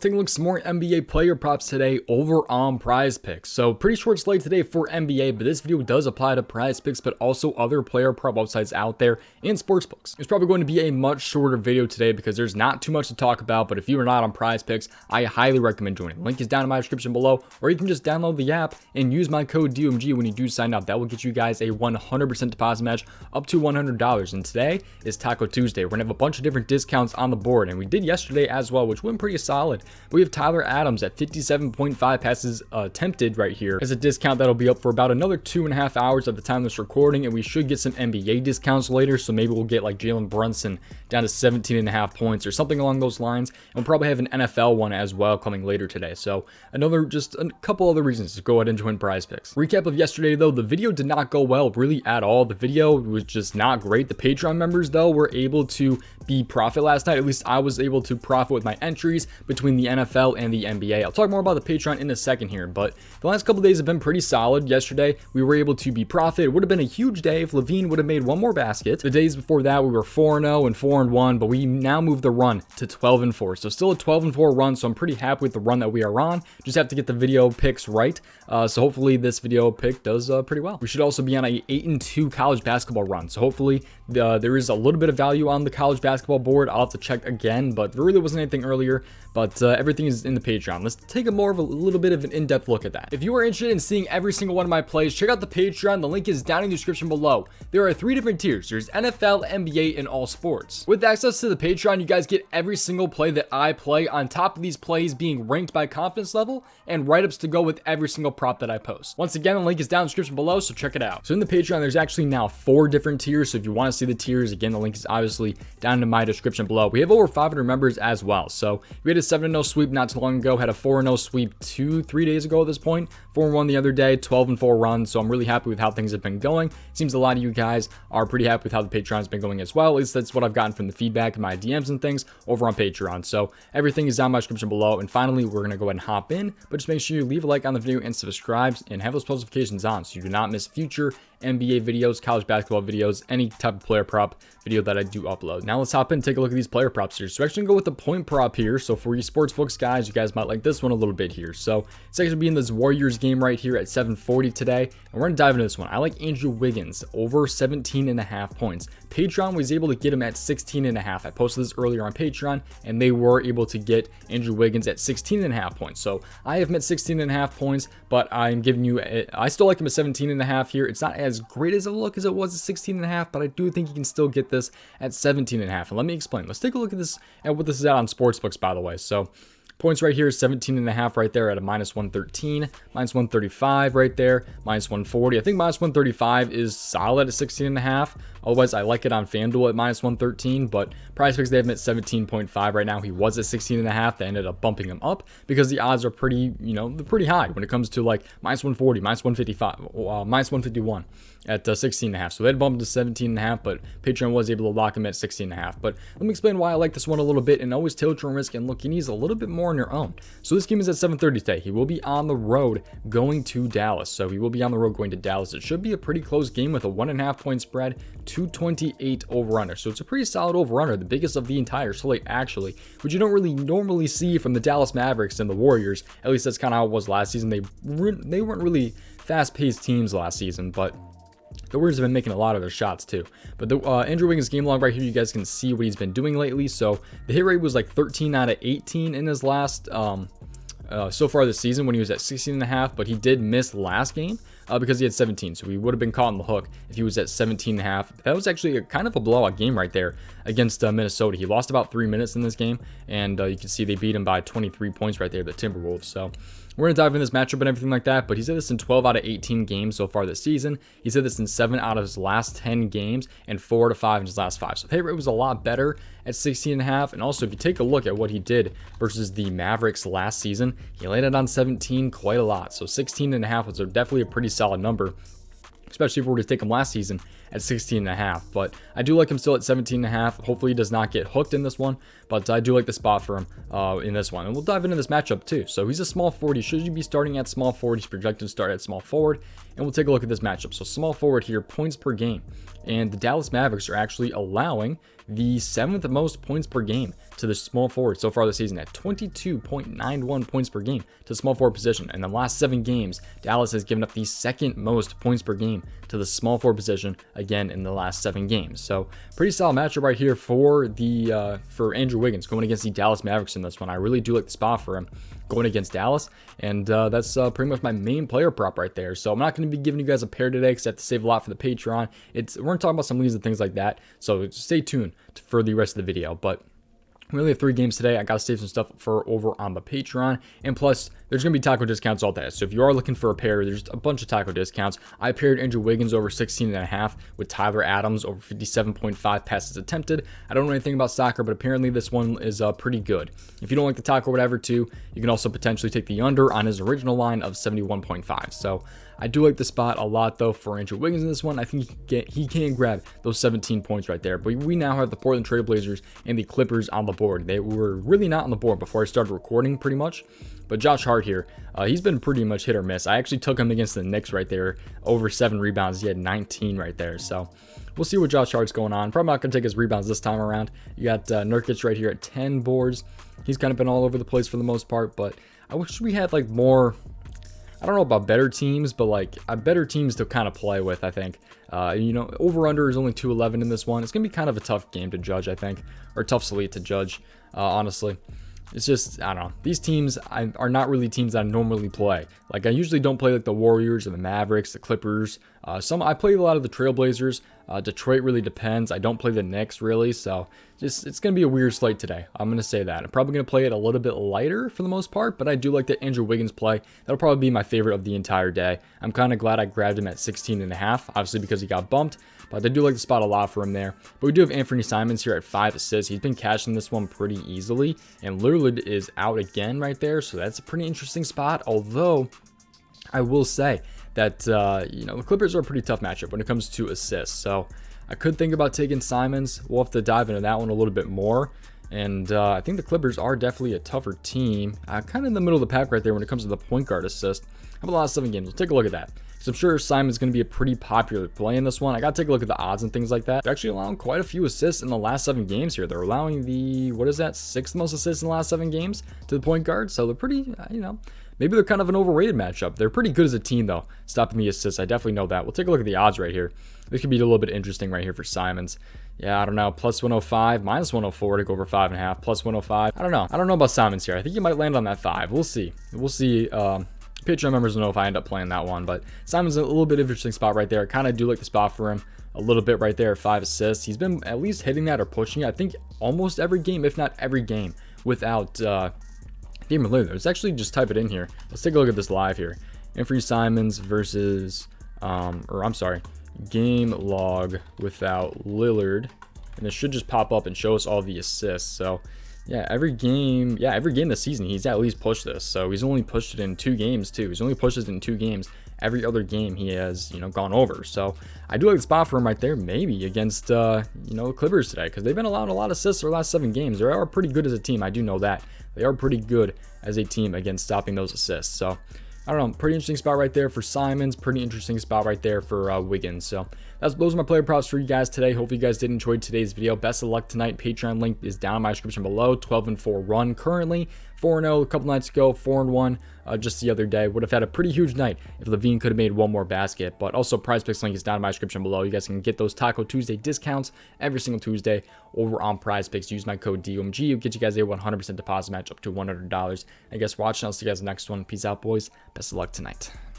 Taking a look at some more NBA player props today over on prizepicks. So pretty short slate today for NBA, but this video does apply to prizepicks, but also other player prop websites out there and sportsbooks. It's probably going to be a much shorter video today because there's not too much to talk about, but if you are not on prizepicks, I highly recommend joining. The link is down in my description below, or you can just download the app and use my code DOMG when you do sign up. That will get you guys a 100% deposit match up to $100. And today is Taco Tuesday. We're gonna have a bunch of different discounts on the board, and we did yesterday as well, which went pretty solid. We have Tyler Adams at 57.5 passes attempted right here as a discount that'll be up for about another 2.5 hours at the time of this recording, and we should get some NBA discounts later, so maybe we'll get like Jalen Brunson down to 17.5 points or something along those lines, and we'll probably have an NFL one as well coming later today. So just a couple other reasons to go ahead and join prizepicks. Recap of yesterday though, the video did not go well really at all. The video was just not great. The Patreon members though were able to be profit last night. At least I was able to profit with my entries between the NFL and the NBA. I'll talk more about the Patreon in a second here, but the last couple days have been pretty solid. Yesterday, we were able to be profit. It would have been a huge day if Levine would have made one more basket. The days before that, we were 4-0 and 4-1, but we now moved the run to 12-4. So still a 12-4 run, so I'm pretty happy with the run that we are on. Just have to get the video picks right. So hopefully this video pick does pretty well. We should also be on a 8-2 college basketball run. So hopefully there is a little bit of value on the college basketball board. I'll have to check again, but there really wasn't anything earlier, but everything is in the Patreon. Let's take a little bit of an in-depth look at that. If you are interested in seeing every single one of my plays, check out the Patreon. The link is down in the description below. There are 3 different tiers. There's NFL, NBA, and all sports. With access to the Patreon, you guys get every single play that I play, on top of these plays being ranked by confidence level and write-ups to go with every single prop that I post. Once again, the link is down in the description below, so check it out. So in the Patreon, there's actually now 4 different tiers. So if you want to see the tiers, again, the link is obviously down in my description below. We have over 500 members as well. So we had a 7-0 sweep not too long ago, had a 4-0 sweep 2-3 days ago at this point, 4-1 the other day, 12-4 run. So I'm really happy with how things have been going. Seems a lot of you guys are pretty happy with how the Patreon's been going as well. At least that's what I've gotten from the feedback in my DMs and things over on Patreon. So everything is down in my description below. And finally, we're going to go ahead and hop in, but just make sure you leave a like on the video and subscribe and have those post notifications on so you do not miss future NBA videos, college basketball videos, any type of player prop video that I do upload. Now let's hop in and take a look at these player props here. So we're actually gonna go with the point prop here. So for you sports books guys, you guys might like this one a little bit here. So it's actually being this Warriors game right here at 7:40 today, and we're gonna dive into this one. I like Andrew Wiggins over 17.5 points. Patreon was able to get him at 16.5. I posted this earlier on Patreon, and they were able to get Andrew Wiggins at 16.5 points. So I have met 16.5 points, but I'm giving you, I still like him at 17.5 here. It's not as great as a look as it was at 16.5, but I do think you can still get this at 17.5. And let me explain. Let's take a look at this and what this is at on sportsbooks, by the way. So points right here is 17.5 right there at a -113, -135 right there, -140. I think -135 is solid at 16.5. Otherwise, I like it on FanDuel at -113, but prizepicks, they have him at 17.5 right now. He was at 16.5. They ended up bumping him up because the odds are pretty, they're pretty high when it comes to like -140, -155, -151 at 16.5. So they'd bump to 17.5, but Patreon was able to lock him at 16.5. But let me explain why I like this one a little bit, and always tilt your risk and look, you need a little bit more on your own. So this game is at 7:30 today. He will be on the road going to Dallas. So he will be on the road going to Dallas. It should be a pretty close game with a 1.5 point spread, 228 over-under. So it's a pretty solid over-under, the biggest of the entire slate actually, which you don't really normally see from the Dallas Mavericks and the Warriors. At least that's kind of how it was last season. They weren't really fast-paced teams last season, but the Warriors have been making a lot of their shots too. But the Andrew Wiggins game log right here, you guys can see what he's been doing lately. So the hit rate was like 13 out of 18 in his last so far this season when he was at 16.5, but he did miss last game because he had 17, so he would have been caught on the hook if he was at 17.5. That was actually kind of a blowout game right there against Minnesota. He lost about 3 minutes in this game, and you can see they beat him by 23 points right there, the Timberwolves. So we're going to dive in this matchup and everything like that, but he's had this in 12 out of 18 games so far this season. He's had this in 7 out of his last 10 games and 4 out of 5 in his last 5. So the hit rate was a lot better at 16.5. And also, if you take a look at what he did versus the Mavericks last season, he landed on 17 quite a lot. So 16.5 was definitely a pretty solid number, especially if we were to take him last season at 16.5. But I do like him still at 17.5. Hopefully he does not get hooked in this one, but I do like the spot for him in this one. And we'll dive into this matchup too. So he's a small forward. He should be starting at small forward. He's projected to start at small forward. And we'll take a look at this matchup. So small forward here, points per game. And the Dallas Mavericks are actually allowing the 7th most points per game to the small forward so far this season at 22.91 points per game to small forward position. In the last 7 games, Dallas has given up the 2nd most points per game to the small forward position again in the last 7 games. So pretty solid matchup right here for the for Andrew Wiggins going against the Dallas Mavericks in this one. I really do like the spot for him going against Dallas, and that's pretty much my main player prop right there. So I'm not going to be giving you guys a pair today because I have to save a lot for the Patreon. We're going to talk about some leagues and things like that, so stay tuned for the rest of the video. But we only have 3 games today. I got to save some stuff for over on the Patreon. And plus, there's going to be taco discounts all day. So if you are looking for a pair, there's a bunch of taco discounts. I paired Andrew Wiggins over 16.5 with Tyler Adams over 57.5 passes attempted. I don't know anything about soccer, but apparently this one is pretty good. If you don't like the taco or whatever too, you can also potentially take the under on his original line of 71.5. So I do like the spot a lot though for Andrew Wiggins in this one. I think he can grab those 17 points right there. But we now have the Portland Trail Blazers and the Clippers on the board. They were really not on the board before I started recording pretty much. But Josh Hart here, he's been pretty much hit or miss. I actually took him against the Knicks right there, over 7 rebounds. He had 19 right there. So we'll see what Josh Hart's going on. Probably not going to take his rebounds this time around. You got Nurkic right here at 10 boards. He's kind of been all over the place for the most part, but I wish we had like more, I don't know about better teams, but like better teams to kind of play with, I think. Over under is only 211 in this one. It's going to be kind of a tough game to judge, I think, or tough slate to judge, honestly. It's just, I don't know. These teams are not really teams that I normally play. Like, I usually don't play like the Warriors or the Mavericks, the Clippers. I play a lot of the Trailblazers. Detroit really depends. I don't play the Knicks really, so it's going to be a weird slate today. I'm going to say that. I'm probably going to play it a little bit lighter for the most part, but I do like the Andrew Wiggins play. That'll probably be my favorite of the entire day. I'm kind of glad I grabbed him at 16.5, obviously because he got bumped, but I do like the spot a lot for him there. But we do have Anthony Simons here at 5 assists. He's been cashing this one pretty easily, and Lillard is out again right there, so that's a pretty interesting spot, although I will say that, the Clippers are a pretty tough matchup when it comes to assists. So I could think about taking Simons. We'll have to dive into that one a little bit more. And I think the Clippers are definitely a tougher team. Kind of in the middle of the pack right there when it comes to the point guard assist. How about the last 7 games? We'll take a look at that. Because I'm sure Simon's going to be a pretty popular play in this one. I got to take a look at the odds and things like that. They're actually allowing quite a few assists in the last 7 games here. They're allowing the, 6th most assists in the last 7 games to the point guard. So they're pretty, maybe they're kind of an overrated matchup. They're pretty good as a team, though, stopping the assists. I definitely know that. We'll take a look at the odds right here. This could be a little bit interesting right here for Simons. Yeah, I don't know. Plus 105, minus 104 to go over 5.5. Plus 105. I don't know. I don't know about Simons here. I think he might land on that 5. We'll see. We'll see. Patreon members will know if I end up playing that one. But Simon's a little bit interesting spot right there. I kind of do like the spot for him a little bit right there. 5 assists. He's been at least hitting that or pushing it, I think, almost every game, if not every game, without Damian Lillard. Let's actually just type it in here. Let's take a look at this live here. Anthony Simons versus, game log without Lillard. And it should just pop up and show us all the assists. So, yeah, every game this season, he's at least pushed this. So he's only pushed it in 2 games too. He's only pushed it in 2 games. Every other game he has, gone over. So I do like the spot for him right there, maybe against, the Clippers today, because they've been allowing a lot of assists their last 7 games. They are pretty good as a team. I do know that. They are pretty good as a team against stopping those assists. So I don't know, pretty interesting spot right there for Simons, pretty interesting spot right there for Wiggins. So those are my player props for you guys today. Hope you guys did enjoy today's video. Best of luck tonight. Patreon link is down in my description below. 12-4 run currently. 4-0 a couple nights ago, 4-1 just the other day. Would have had a pretty huge night if Levine could have made 1 more basket. But also, PrizePicks link is down in my description below. You guys can get those Taco Tuesday discounts every single Tuesday over on PrizePicks. Use my code DOMG. It'll get you guys a 100% deposit match up to $100. I guess watching. I'll see you guys next one. Peace out, boys. Best of luck tonight.